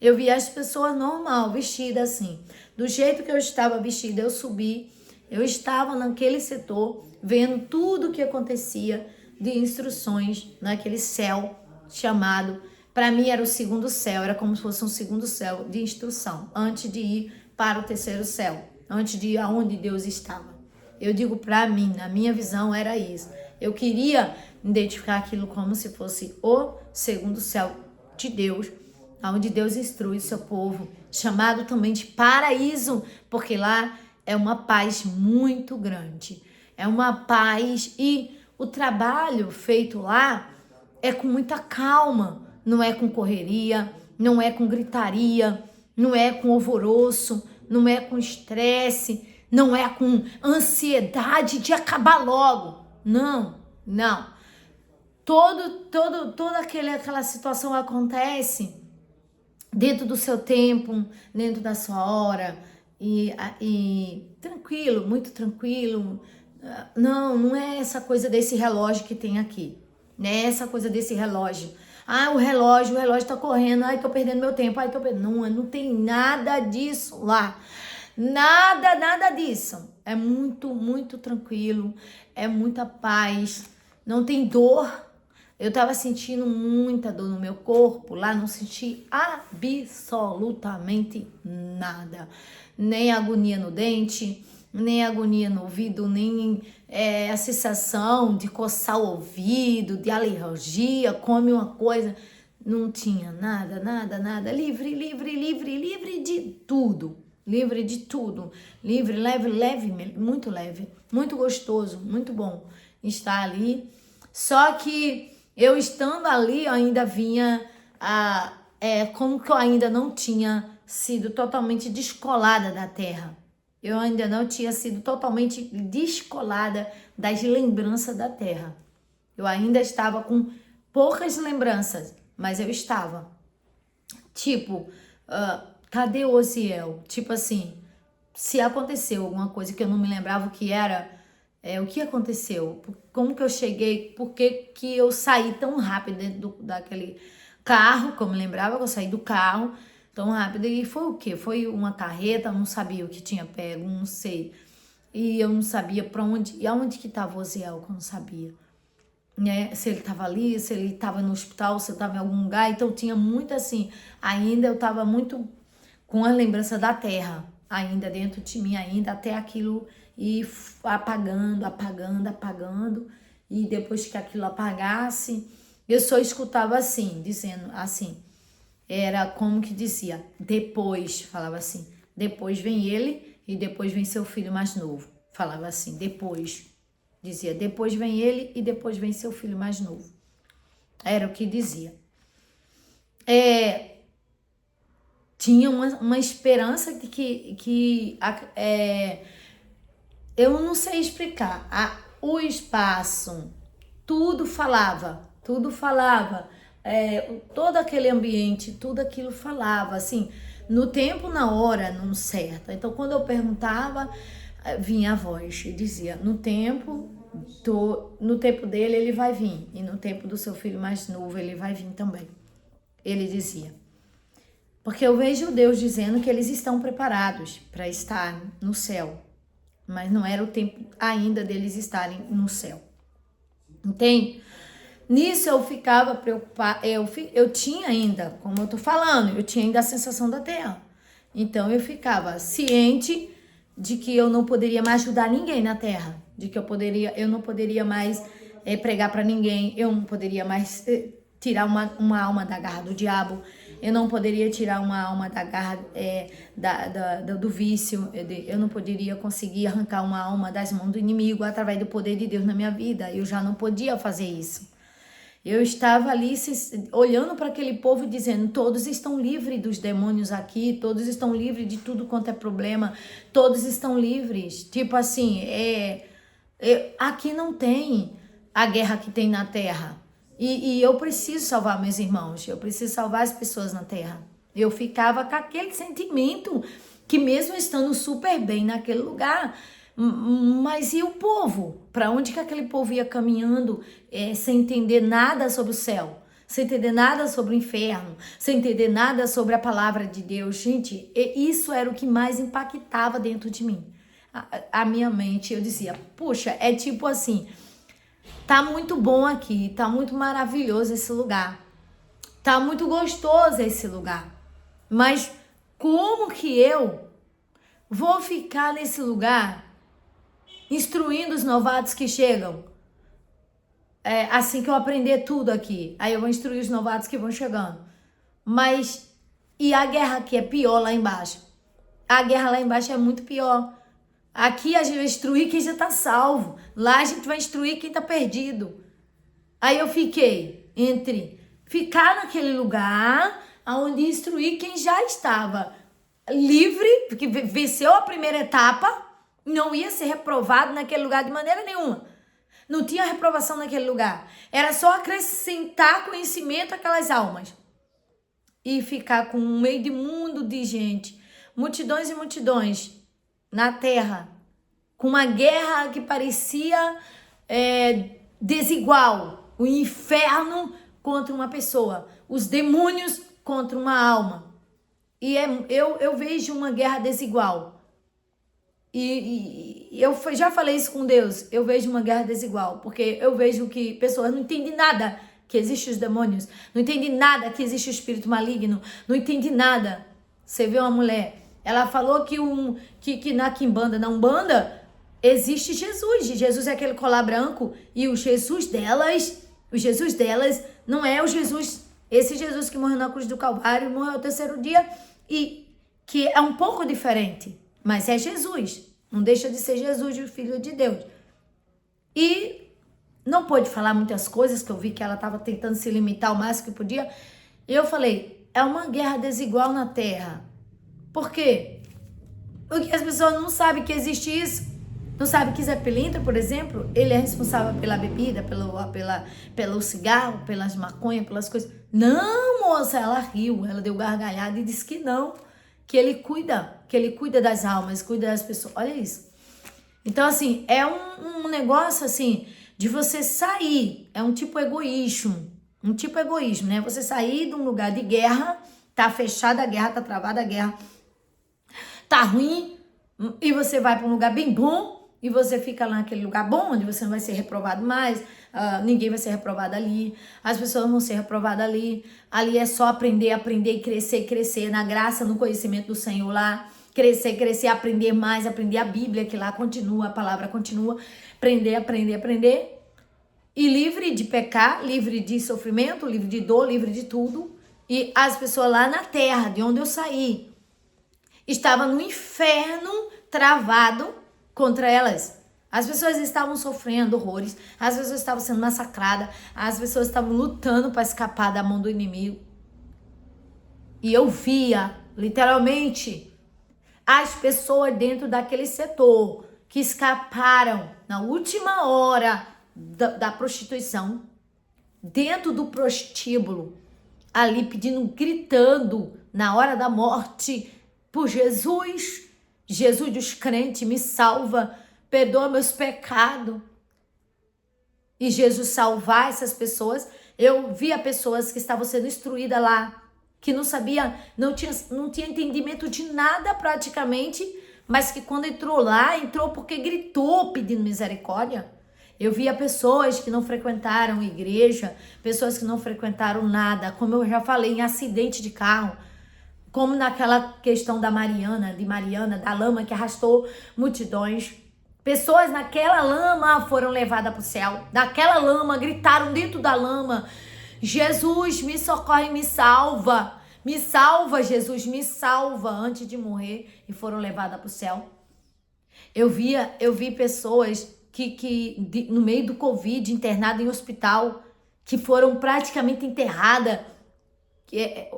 Eu vi as pessoas normal, vestidas assim. Do jeito que eu estava vestida, eu subi. Eu estava naquele setor, vendo tudo o que acontecia de instruções naquele céu chamado, para mim era o segundo céu, era como se fosse um segundo céu de instrução, antes de ir para o terceiro céu, antes de ir aonde Deus estava. Eu digo para mim, na minha visão era isso. Eu queria identificar aquilo como se fosse o segundo céu de Deus, onde Deus instrui o seu povo, chamado também de paraíso, porque lá é uma paz muito grande. É uma paz e o trabalho feito lá é com muita calma. Não é com correria, não é com gritaria, não é com alvoroço, não é com estresse, não é com ansiedade de acabar logo. Não, não. Toda aquela situação acontece dentro do seu tempo, dentro da sua hora, e tranquilo, muito tranquilo. Não é essa coisa desse relógio que tem aqui, não é essa coisa desse relógio. Ah, o relógio tá correndo, ai, tô perdendo meu tempo, ai, tô perdendo. Não tem nada disso lá, nada disso. É muito, muito tranquilo, é muita paz, não tem dor. Eu tava sentindo muita dor no meu corpo, lá não senti absolutamente nada. Nem agonia no dente, nem agonia no ouvido, nem a sensação de coçar o ouvido, de alergia, come uma coisa. Não tinha nada. Livre de tudo. Livre de tudo. Livre, leve, muito leve. Muito gostoso, muito bom estar ali. Só que eu estando ali, eu ainda vinha como que eu ainda não tinha sido totalmente descolada da terra. Eu ainda não tinha sido totalmente descolada das lembranças da terra. Eu ainda estava com poucas lembranças, mas eu estava. Tipo, cadê o Osiel? Tipo assim, se aconteceu alguma coisa que eu não me lembrava o que era, o que aconteceu? Como que eu cheguei? Por que que eu saí tão rápido dentro daquele carro? Como eu lembrava que eu saí do carro tão rápido. E foi o quê? Foi uma carreta, eu não sabia o que tinha pego, não sei. E eu não sabia para onde, e aonde que estava o Osiel, que eu não sabia. Né? Se ele estava ali, se ele estava no hospital, se eu estava em algum lugar. Então tinha muito assim, ainda eu estava muito com a lembrança da terra, ainda dentro de mim, ainda até aquilo ir apagando. E depois que aquilo apagasse, eu só escutava assim, dizendo assim, era como que dizia, depois, falava assim, depois vem ele e depois vem seu filho mais novo. Falava assim, depois. Dizia, depois vem ele e depois vem seu filho mais novo. Era o que dizia. Tinha uma esperança de que eu não sei explicar. O espaço, tudo falava. Todo aquele ambiente, tudo aquilo falava, assim, no tempo, na hora, não certo. Então, quando eu perguntava, vinha a voz e dizia, no tempo dele ele vai vir, e no tempo do seu filho mais novo ele vai vir também. Ele dizia. Porque eu vejo Deus dizendo que eles estão preparados para estar no céu, mas não era o tempo ainda deles estarem no céu. Entende? Nisso eu ficava preocupada, eu tinha ainda, como eu tô falando, eu tinha ainda a sensação da terra. Então eu ficava ciente de que eu não poderia mais ajudar ninguém na terra, de que eu não poderia mais pregar para ninguém, eu não poderia mais tirar uma alma da garra do diabo, eu não poderia tirar uma alma da garra do vício, eu não poderia conseguir arrancar uma alma das mãos do inimigo através do poder de Deus na minha vida, eu já não podia fazer isso. Eu estava ali olhando para aquele povo e dizendo, todos estão livres dos demônios aqui, todos estão livres de tudo quanto é problema, todos estão livres. Tipo assim, aqui não tem a guerra que tem na terra. E eu preciso salvar meus irmãos, eu preciso salvar as pessoas na terra. Eu ficava com aquele sentimento que mesmo estando super bem naquele lugar, mas e o povo? Para onde que aquele povo ia caminhando sem entender nada sobre o céu? Sem entender nada sobre o inferno? Sem entender nada sobre a palavra de Deus? Gente, isso era o que mais impactava dentro de mim. A minha mente, eu dizia, puxa, é tipo assim, tá muito bom aqui, tá muito maravilhoso esse lugar. Tá muito gostoso esse lugar. Mas como que eu vou ficar nesse lugar instruindo os novatos que chegam? Assim que eu aprender tudo aqui, aí eu vou instruir os novatos que vão chegando. Mas, e a guerra aqui é pior lá embaixo? A guerra lá embaixo é muito pior. Aqui a gente vai instruir quem já tá salvo. Lá a gente vai instruir quem tá perdido. Aí eu fiquei entre ficar naquele lugar onde instruir quem já estava livre, porque venceu a primeira etapa, não ia ser reprovado naquele lugar de maneira nenhuma. Não tinha reprovação naquele lugar. Era só acrescentar conhecimento àquelas almas. E ficar com um meio de mundo de gente, multidões e multidões na terra, com uma guerra que parecia desigual. O inferno contra uma pessoa, os demônios contra uma alma. E eu vejo uma guerra desigual. E eu já falei isso com Deus, eu vejo uma guerra desigual, porque eu vejo que pessoas não entendem nada que existe os demônios, não entendem nada que existe o espírito maligno, não entendem nada. Você vê uma mulher, ela falou que na Quimbanda, na Umbanda, existe Jesus. Jesus é aquele colar branco e o Jesus delas não é o Jesus, esse Jesus que morreu na cruz do Calvário, morreu ao terceiro dia e que é um pouco diferente, mas é Jesus, não deixa de ser Jesus, o Filho de Deus. E não pôde falar muitas coisas, que eu vi que ela estava tentando se limitar o máximo que podia, E eu falei, é uma guerra desigual na Terra. Por quê? Porque as pessoas não sabem que existe isso. Não sabe que Zé Pilintra, por exemplo, ele é responsável pela bebida, pelo cigarro, pelas maconhas, pelas coisas. Não, moça, ela riu, ela deu gargalhada e disse que não, que ele cuida das almas, cuida das pessoas. Olha isso. Então, assim, é um negócio, assim, de você sair, é um tipo egoísmo, né? Você sair de um lugar de guerra, tá fechada a guerra, tá travada a guerra, tá ruim, e você vai para um lugar bem bom, e você fica lá naquele lugar bom, onde você não vai ser reprovado mais, ninguém vai ser reprovado ali, as pessoas não vão ser reprovadas ali é só aprender e crescer na graça, no conhecimento do Senhor lá, crescer, aprender mais, aprender a Bíblia, que lá continua, a palavra continua, aprender, e livre de pecar, livre de sofrimento, livre de dor, livre de tudo, e as pessoas lá na terra, de onde eu saí, estavam no inferno travado contra elas. As pessoas estavam sofrendo horrores, as pessoas estavam sendo massacradas, as pessoas estavam lutando para escapar da mão do inimigo. E eu via, literalmente, as pessoas dentro daquele setor que escaparam na última hora da prostituição, dentro do prostíbulo, ali pedindo, gritando na hora da morte por Jesus. Jesus dos crentes, me salva, perdoa meus pecados. E Jesus salvar essas pessoas. Eu via pessoas que estavam sendo instruídas lá, que não sabia, não tinha entendimento de nada praticamente, mas que quando entrou lá, entrou porque gritou pedindo misericórdia. Eu via pessoas que não frequentaram igreja, pessoas que não frequentaram nada, como eu já falei, em acidente de carro, como naquela questão da Mariana, da lama que arrastou multidões. Pessoas naquela lama foram levadas para o céu. Daquela lama, gritaram dentro da lama: Jesus, me socorre, me salva. Me salva, Jesus, me salva, antes de morrer, e foram levadas para o céu. Eu vi pessoas que no meio do Covid, internadas em hospital, que foram praticamente enterradas,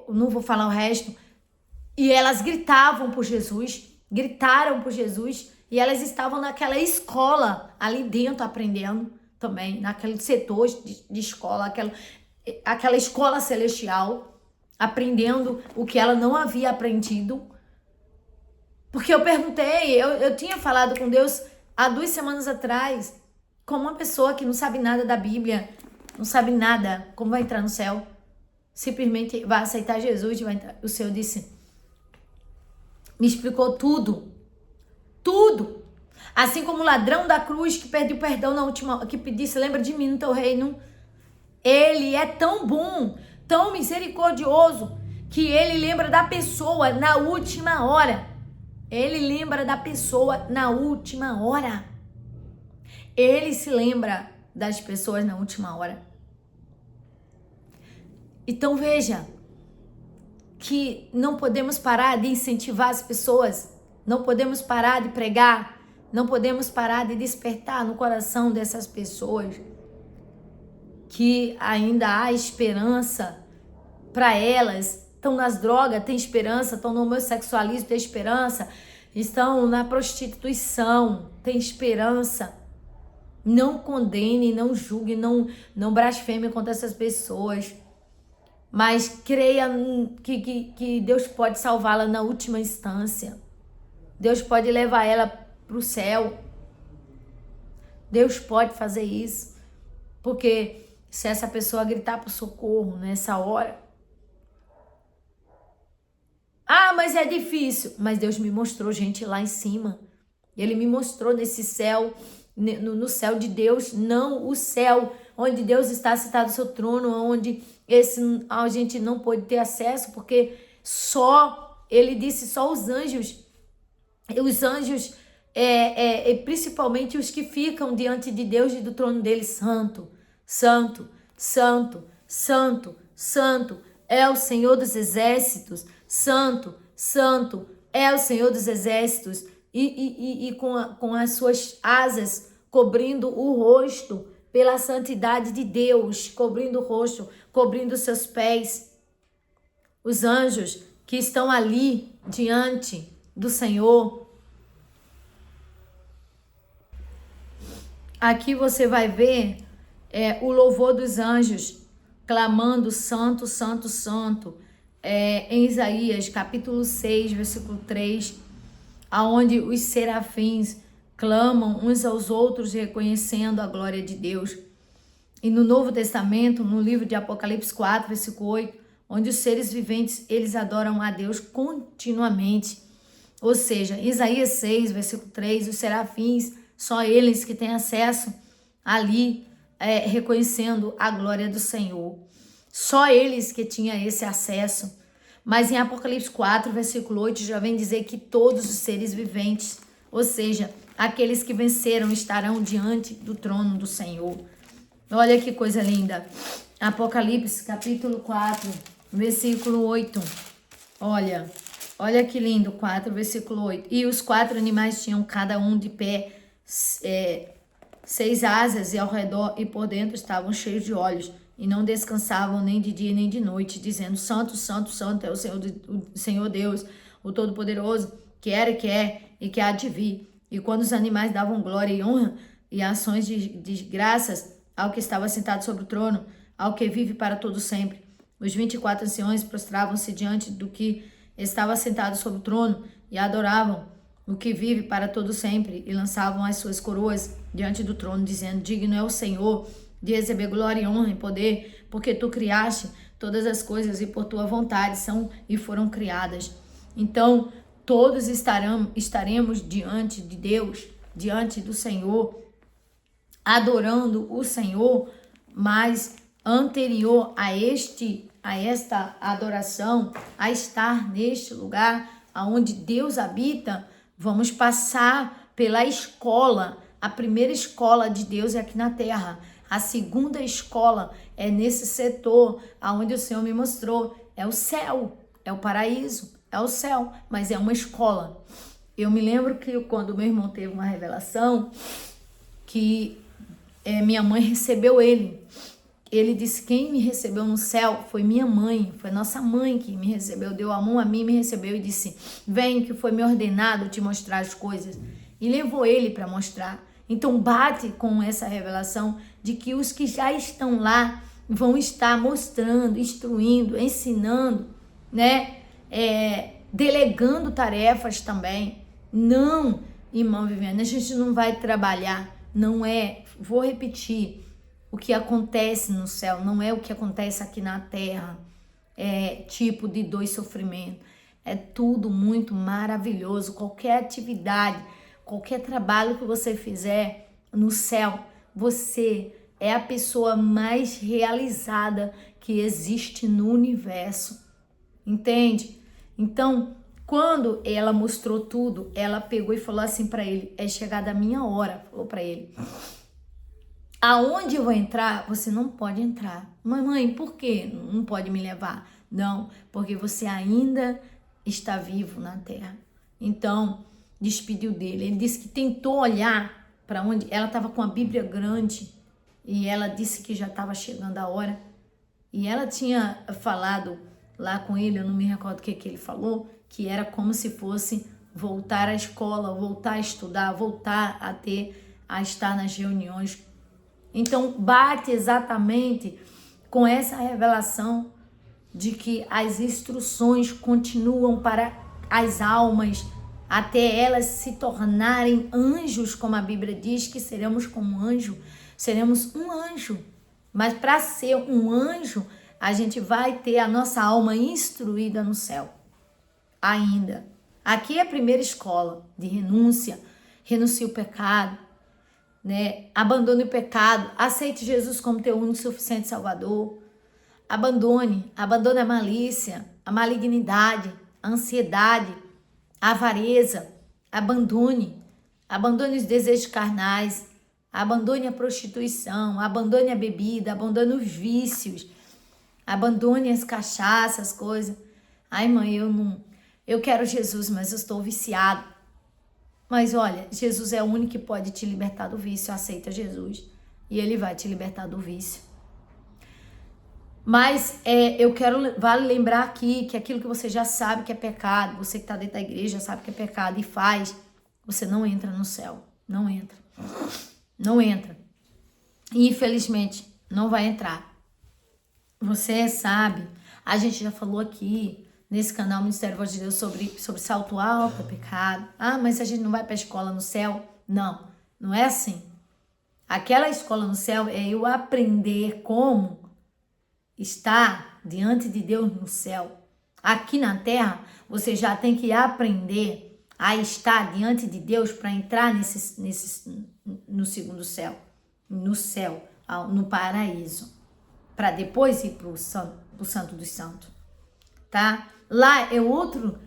não vou falar o resto, e elas gritaram por Jesus, e elas estavam naquela escola, ali dentro, aprendendo também, naquele setor de escola, aquela escola celestial, aprendendo o que ela não havia aprendido. Porque eu perguntei, eu tinha falado com Deus há 2 semanas atrás, como uma pessoa que não sabe nada da Bíblia, não sabe nada, como vai entrar no céu? Simplesmente vai aceitar Jesus e vai entrar. O Senhor disse, me explicou tudo. Tudo. Assim como o ladrão da cruz que pediu perdão na última, que disse, lembra de mim no teu reino. Ele é tão bom, tão misericordioso, que ele lembra da pessoa na última hora. Ele lembra da pessoa na última hora. Ele se lembra das pessoas na última hora. Então veja que não podemos parar de incentivar as pessoas, não podemos parar de pregar, não podemos parar de despertar no coração dessas pessoas que ainda há esperança para elas. Estão nas drogas, tem esperança, estão no homossexualismo, tem esperança, estão na prostituição, tem esperança. Não condene, não julgue, não blasfeme contra essas pessoas, mas creia que Deus pode salvá-la na última instância. Deus pode levar ela para o céu. Deus pode fazer isso, porque se essa pessoa gritar por socorro nessa hora, mas é difícil. Mas Deus me mostrou gente lá em cima. Ele me mostrou nesse céu, no céu de Deus, não o céu onde Deus está sentado no seu trono, onde a gente não pode ter acesso, porque ele disse, só os anjos, principalmente os que ficam diante de Deus e do trono dele, santo, santo, santo, santo, santo, é o Senhor dos exércitos, santo, santo, é o Senhor dos exércitos, e com as suas asas cobrindo o rosto, pela santidade de Deus, cobrindo o rosto, cobrindo os seus pés. os anjos que estão ali diante do Senhor. Aqui você vai ver o louvor dos anjos clamando santo, santo, santo. Em Isaías capítulo 6, versículo 3, aonde os serafins clamam uns aos outros reconhecendo a glória de Deus. E no Novo Testamento, no livro de Apocalipse 4, versículo 8, onde os seres viventes, eles adoram a Deus continuamente. Ou seja, Isaías 6, versículo 3, os serafins, só eles que têm acesso ali, reconhecendo a glória do Senhor. Só eles que tinham esse acesso. Mas em Apocalipse 4, versículo 8, já vem dizer que todos os seres viventes, ou seja, aqueles que venceram, estarão diante do trono do Senhor. Olha que coisa linda. Apocalipse capítulo 4, versículo 8. Olha que lindo, 4, versículo 8. E os 4 animais tinham cada um de pé 6 asas, e ao redor e por dentro estavam cheios de olhos, e não descansavam nem de dia nem de noite, dizendo: Santo, Santo, Santo é o Senhor Deus, o Todo-Poderoso, que era e que é e que há de vir. E quando os animais davam glória e honra e ações de graças ao que estava sentado sobre o trono, ao que vive para todo sempre, os 24 anciões prostravam-se diante do que estava sentado sobre o trono e adoravam o que vive para todo sempre, e lançavam as suas coroas diante do trono, dizendo: Digno é o Senhor de receber glória e honra e poder, porque tu criaste todas as coisas e por tua vontade são e foram criadas. Então, todos estaremos diante de Deus, diante do Senhor, adorando o Senhor. Mas anterior a esta adoração, a estar neste lugar aonde Deus habita, vamos passar pela escola. A primeira escola de Deus é aqui na terra. A segunda escola é nesse setor aonde o Senhor me mostrou. É o céu, é o paraíso, é o céu, mas é uma escola. Eu me lembro que quando meu irmão teve uma revelação, que minha mãe recebeu ele. Ele disse: quem me recebeu no céu foi minha mãe, foi nossa mãe que me recebeu, deu a mão a mim, me recebeu e disse: vem que foi me ordenado te mostrar as coisas. E levou ele para mostrar. Então bate com essa revelação de que os que já estão lá vão estar mostrando, instruindo, ensinando, né? Delegando tarefas também. Não, irmã Viviane, a gente não vai trabalhar, não é, vou repetir, o que acontece no céu não é o que acontece aqui na terra, tipo de dor e sofrimento, é tudo muito maravilhoso. Qualquer atividade, qualquer trabalho que você fizer no céu, você é a pessoa mais realizada que existe no universo, entende? Então, quando ela mostrou tudo, ela pegou e falou assim para ele: é chegada a minha hora, falou para ele. Aonde eu vou entrar, você não pode entrar. Mãe, por que não pode me levar? Não, porque você ainda está vivo na terra. Então, despediu dele. Ele disse que tentou olhar para onde... Ela estava com a Bíblia grande e ela disse que já estava chegando a hora. E ela tinha falado lá com ele, eu não me recordo o que ele falou, que era como se fosse voltar à escola, voltar a estudar, voltar a estar nas reuniões. Então, bate exatamente com essa revelação de que as instruções continuam para as almas até elas se tornarem anjos, como a Bíblia diz que seremos como anjo, seremos um anjo. Mas para ser um anjo, a gente vai ter a nossa alma instruída no céu ainda. Aqui é a primeira escola de renúncia, renuncie o pecado, né? Abandone o pecado, aceite Jesus como teu único e suficiente Salvador. Abandone a malícia, a malignidade, a ansiedade, a avareza. Abandone os desejos carnais, abandone a prostituição, abandone a bebida, abandone os vícios, abandone as cachaças, as coisas. Ai, mãe, eu quero Jesus, mas eu estou viciado. Mas olha, Jesus é o único que pode te libertar do vício. Aceita Jesus e ele vai te libertar do vício. Mas vale lembrar aqui que aquilo que você já sabe que é pecado, você que está dentro da igreja sabe que é pecado e faz, você não entra no céu. Não entra. Não entra. E infelizmente não vai entrar. Você sabe, a gente já falou aqui nesse canal Ministério Voz de Deus sobre salto alto, pecado. Ah, mas a gente não vai para a escola no céu? Não, não é assim. Aquela escola no céu é eu aprender como estar diante de Deus no céu. Aqui na terra, você já tem que aprender a estar diante de Deus para entrar no segundo céu, no céu, no paraíso, para depois ir para o Santo dos Santos, tá? Lá é outro,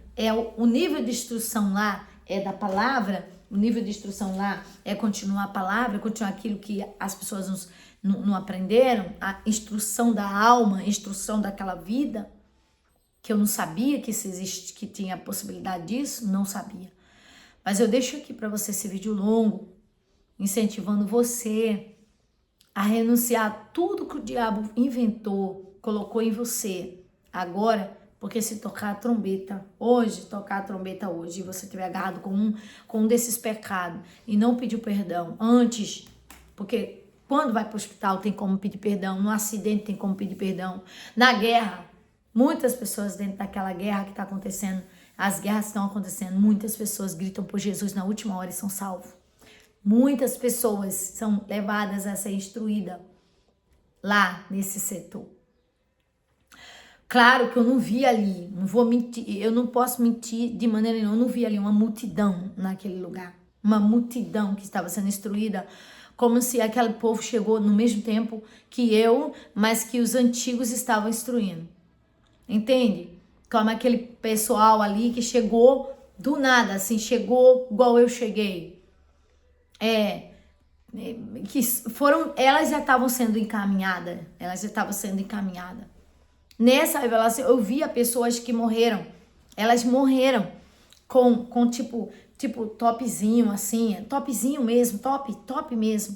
o nível de instrução lá é da palavra, o nível de instrução lá é continuar a palavra, continuar aquilo que as pessoas não aprenderam, a instrução da alma, a instrução daquela vida, que eu não sabia que isso existe, que tinha a possibilidade disso, não sabia. Mas eu deixo aqui para você esse vídeo longo, incentivando você a renunciar a tudo que o diabo inventou, colocou em você agora, porque se tocar a trombeta hoje, e você estiver agarrado com um desses pecados e não pediu perdão antes, porque quando vai para o hospital tem como pedir perdão, no acidente tem como pedir perdão, na guerra, muitas pessoas dentro daquela guerra que está acontecendo, as guerras estão acontecendo, muitas pessoas gritam por Jesus na última hora e são salvos. Muitas pessoas são levadas a ser instruídas lá nesse setor. Claro que eu não vi ali, não vou mentir, eu não posso mentir de maneira nenhuma, eu não vi ali uma multidão naquele lugar. Uma multidão que estava sendo instruída, como se aquele povo chegou no mesmo tempo que eu, mas que os antigos estavam instruindo. Entende? Como aquele pessoal ali que chegou do nada, assim, chegou igual eu cheguei. Elas já estavam sendo encaminhadas. Nessa revelação, eu via pessoas que morreram. Elas morreram com tipo topzinho, assim, topzinho mesmo, top mesmo.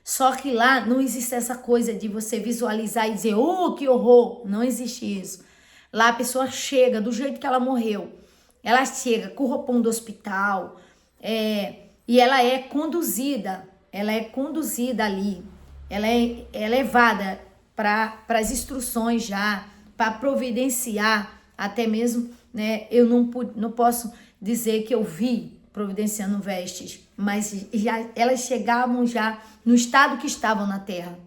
Só que lá não existe essa coisa de você visualizar e dizer, oh, que horror. Não existe isso. Lá a pessoa chega do jeito que ela morreu. Ela chega com o roupão do hospital, e ela é conduzida ali. Ela é levada para as instruções já, para providenciar, até mesmo, né? Eu não posso dizer que eu vi providenciando vestes, mas elas chegavam já no estado que estavam na terra,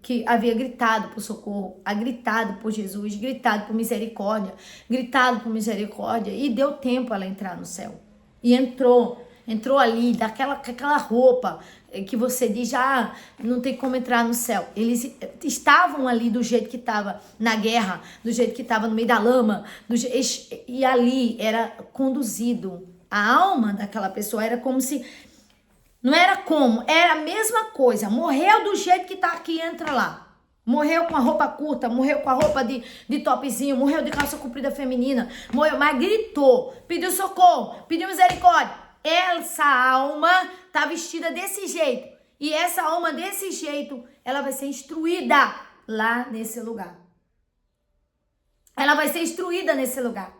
que havia gritado por socorro, gritado por Jesus, gritado por misericórdia, e deu tempo ela entrar no céu. E entrou ali, daquela roupa que você diz, não tem como entrar no céu. Eles estavam ali do jeito que estava na guerra, do jeito que estava no meio da lama, e ali era conduzido. A alma daquela pessoa era como se... Não era como, era a mesma coisa. Morreu do jeito que tá aqui, entra lá. Morreu com a roupa curta, morreu com a roupa de topzinho, morreu de calça comprida feminina, morreu, mas gritou, pediu socorro, pediu misericórdia. Essa alma tá vestida desse jeito. E essa alma desse jeito, ela vai ser instruída lá nesse lugar. Ela vai ser instruída nesse lugar.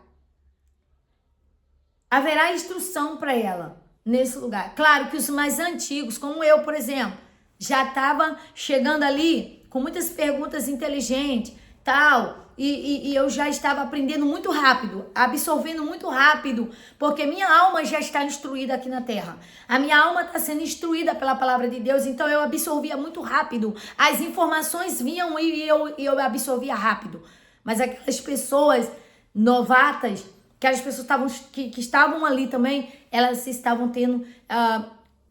Haverá instrução para ela nesse lugar. Claro que os mais antigos, como eu, por exemplo, já estava chegando ali com muitas perguntas inteligentes, tal, e eu já estava aprendendo muito rápido, absorvendo muito rápido, porque minha alma já está instruída aqui na terra. A minha alma está sendo instruída pela palavra de Deus, então eu absorvia muito rápido. As informações vinham e eu absorvia rápido. Mas aquelas pessoas novatas, aquelas pessoas que estavam ali também, elas estavam tendo,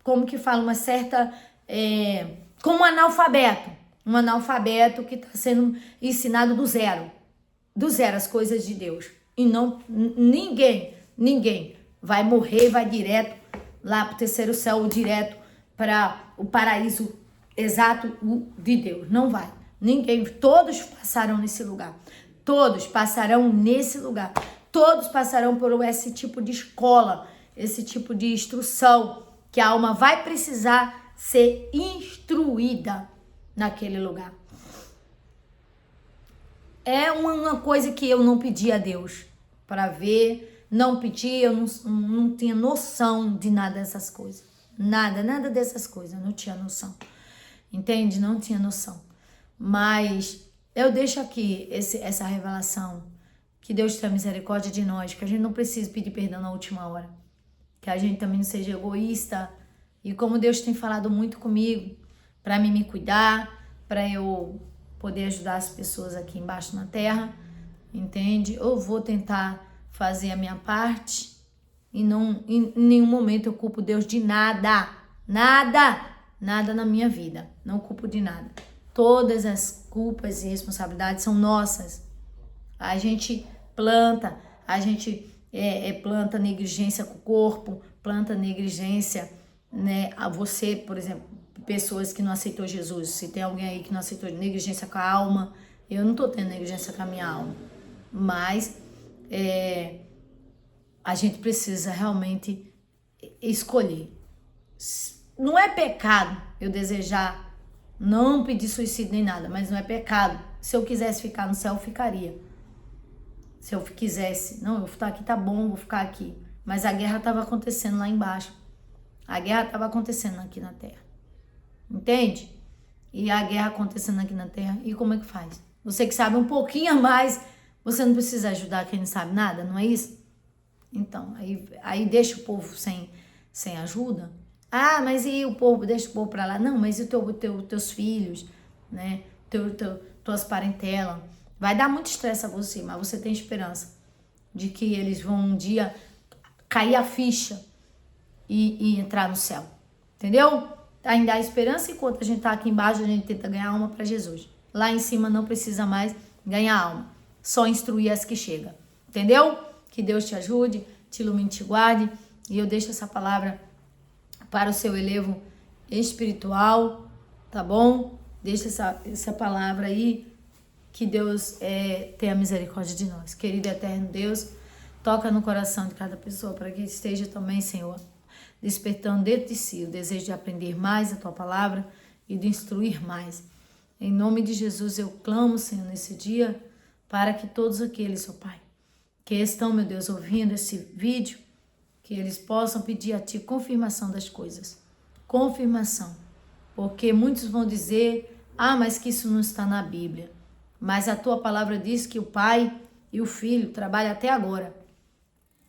como que fala, uma certa, como um analfabeto que está sendo ensinado do zero as coisas de Deus. E não, ninguém vai morrer e vai direto lá para o terceiro céu, ou direto para o paraíso exato de Deus. Não vai. Ninguém, todos passarão nesse lugar. Todos passarão nesse lugar. Todos passarão por esse tipo de escola, esse tipo de instrução, que a alma vai precisar ser instruída naquele lugar. é uma coisa que eu não pedi a Deus para ver, não pedi, eu não tinha noção de nada dessas coisas. Nada dessas coisas, eu não tinha noção. Entende? Não tinha noção. Mas eu deixo aqui essa revelação, que Deus tenha misericórdia de nós, que a gente não precisa pedir perdão na última hora, que a gente também não seja egoísta, e como Deus tem falado muito comigo, para mim me cuidar, para eu poder ajudar as pessoas aqui embaixo na terra, entende? Eu vou tentar fazer a minha parte, e não, em nenhum momento eu culpo Deus de nada na minha vida, não culpo de nada. Todas as culpas e responsabilidades são nossas. A gente planta, planta negligência com o corpo, planta negligência, né? A você, por exemplo, pessoas que não aceitou Jesus, se tem alguém aí que não aceitou, negligência com a alma, eu não tô tendo negligência com a minha alma, mas a gente precisa realmente escolher. Não é pecado eu desejar não pedir suicídio nem nada, mas não é pecado. Se eu quisesse ficar no céu, eu ficaria. Se eu quisesse, não, eu vou ficar aqui, tá bom, vou ficar aqui. Mas a guerra estava acontecendo lá embaixo. A guerra estava acontecendo aqui na terra. Entende? E a guerra acontecendo aqui na terra, e como é que faz? Você que sabe um pouquinho a mais, você não precisa ajudar quem não sabe nada, não é isso? Então, aí deixa o povo sem ajuda. Ah, mas e o povo? Deixa o povo pra lá. Não, mas e teus filhos, né? Tuas parentelas. Vai dar muito estresse a você, mas você tem esperança de que eles vão um dia cair a ficha e entrar no céu. Entendeu? Ainda há esperança, enquanto a gente tá aqui embaixo, a gente tenta ganhar alma para Jesus. Lá em cima não precisa mais ganhar alma. Só instruir as que chegam. Entendeu? Que Deus te ajude, te ilumine, te guarde. E eu deixo essa palavra para o seu elevo espiritual, tá bom? Deixa essa palavra aí, que Deus tenha misericórdia de nós. Querido e eterno Deus, toca no coração de cada pessoa para que esteja também, Senhor, despertando dentro de si o desejo de aprender mais a Tua palavra e de instruir mais. Em nome de Jesus eu clamo, Senhor, nesse dia, para que todos aqueles, ó Pai, que estão, meu Deus, ouvindo esse vídeo, que eles possam pedir a Ti confirmação das coisas. Confirmação. Porque muitos vão dizer, mas que isso não está na Bíblia. Mas a Tua palavra diz que o Pai e o Filho trabalham até agora.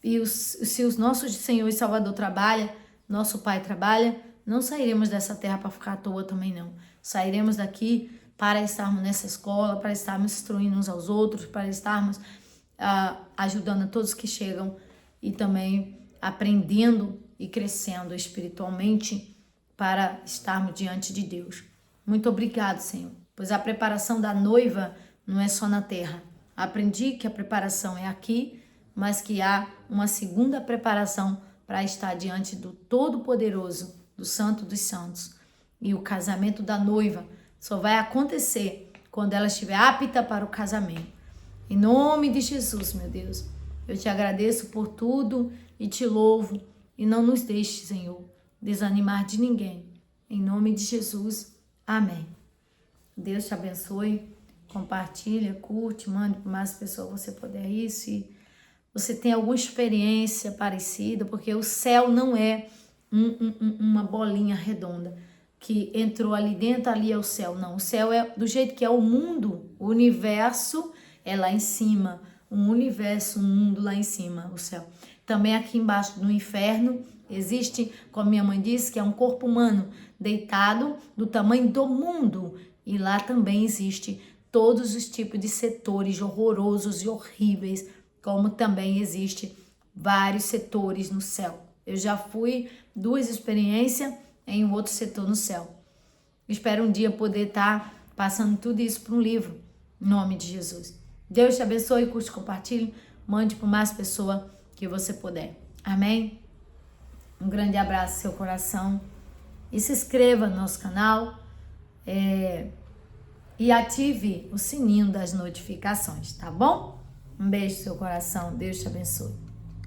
E se o nosso Senhor e Salvador trabalha, nosso Pai trabalha, não sairemos dessa terra para ficar à toa também não. Sairemos daqui para estarmos nessa escola, para estarmos instruindo uns aos outros, para estarmos ajudando a todos que chegam e também aprendendo e crescendo espiritualmente para estarmos diante de Deus. Muito obrigado, Senhor, pois a preparação da noiva não é só na terra. Aprendi que a preparação é aqui, mas que há uma segunda preparação para estar diante do Todo-Poderoso, do Santo dos Santos. E o casamento da noiva só vai acontecer quando ela estiver apta para o casamento. Em nome de Jesus, meu Deus, eu te agradeço por tudo e te louvo. E não nos deixe, Senhor, desanimar de ninguém. Em nome de Jesus, amém. Deus te abençoe. Compartilha, curte, mande para mais pessoas você puder ir. Se você tem alguma experiência parecida, porque o céu não é uma bolinha redonda que entrou ali dentro, ali é o céu. Não, o céu é do jeito que é o mundo, o universo é lá em cima, um universo, um mundo lá em cima, o céu. Também aqui embaixo no inferno existe, como minha mãe disse, que é um corpo humano deitado do tamanho do mundo. E lá também existe todos os tipos de setores horrorosos e horríveis, como também existe vários setores no céu. Eu já fui 2 experiências em um outro setor no céu. Espero um dia poder estar passando tudo isso para um livro, em nome de Jesus. Deus te abençoe, curte, compartilhe, mande para mais pessoas que você puder. Amém? Um grande abraço no seu coração e se inscreva no nosso canal e ative o sininho das notificações, tá bom? Um beijo no seu coração, Deus te abençoe.